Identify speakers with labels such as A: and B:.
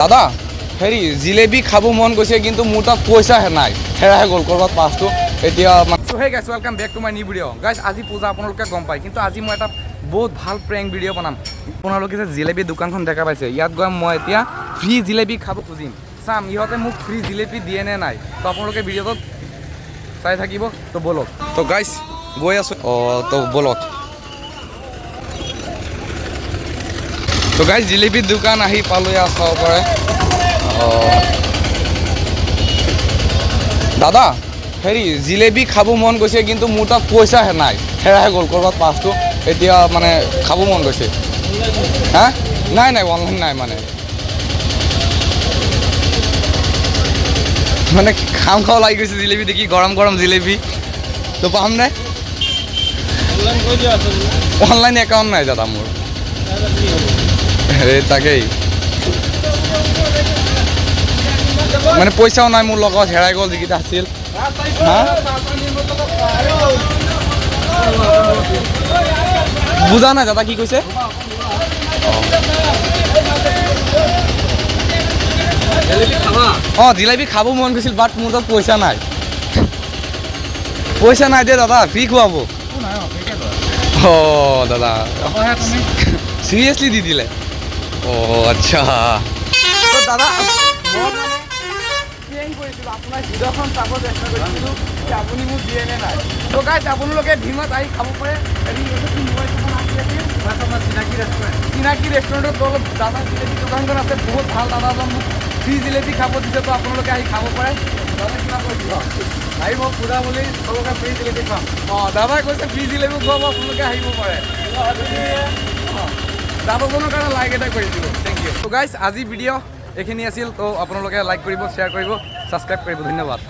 A: দাদা হেৰি জিলেবি খাব মন গৈছে কিন্তু মোৰ তাত পইচা নাই হেৰাই গ'ল ক'ৰবাত পাছটো এতিয়া so hey guys welcome back to my new video' guys আজি পূজা আপোনালোকে গম পায় কিন্তু আজি মই এটা বহুত ভাল প্ৰেংক ভিডিঅ' বনাম আপোনালোকে যে জিলেবি দোকানখন দেখা পাইছে ইয়াত গৈ মই এতিয়া ফ্ৰী জিলেবি খাব খুজিম চাম ইহঁতে মোক ফ্ৰী জিলেবি দিয়ে নে নাই তো আপোনালোকে ভিডিঅ'টোত চাই থাকিব তো বলক তো গাইছ গৈ আছোঁ তো বলক তো গাইছ জিলেবিৰ দোকান আহি পালোঁ ইয়াত চাব পাৰে দাদা হেৰি জিলেবি খাব মন গৈছে কিন্তু মোৰ তাত পইচা নাই হেৰাই গ'ল ক'ৰবাত পাছটো এতিয়া মানে খাব মন গৈছে হা নাই অনলাইন নাই মানে খাওঁ লাগি গৈছে জিলেবি দেখি গৰম গৰম জিলেবি তো পাম নে অনলাইন একাউণ্ট নাই দাদা মোৰ তাকেই মানে পইচাও নাই মোৰ লগত হেৰাই গ'ল যিকেইটা আছিল বুজা নাই দাদা কি কৈছে জিলেবি খাব মন গৈছিল বাট মোৰ তাত পইচা নাই দে দাদা ফ্ৰী খুৱাব দাদা চিৰিয়াছলি দি দিলে আচ্ছা দাদা আপোনাৰ ভিডিঅ'খন চাব চেষ্টা কৰিছিলোঁ যে আপুনি মোক দিয়ে নে নাই তো গাইছ আপোনালোকে ধিমাত আহি খাব পাৰে চিনাকি ৰেষ্টুৰেণ্টত অলপ দাদা জিলেবি দোকানখন আছে বহুত ভাল দাদাজন মোক ফ্ৰী জিলেবি খাব দিছে তো আপোনালোকে আহি খাব পাৰে দাদা কিবা কৈছিল আহিব পূজা বুলি চবকে ফ্ৰী জিলেবি খাম দাদাই কৈছে ফ্ৰী জিলেবি খুৱাব আপোনালোকে আহিব পাৰে দাদাজনৰ কাৰণে লাইক এটা কৰি দিব থেংক ইউ তো গাইছ আজি ভিডিঅ' এইখিনি আছিল তো আপোনালোকে লাইক কৰিব শ্বেয়াৰ কৰিব ছাবস্ক্ৰাইব কৰিব ধন্যবাদ।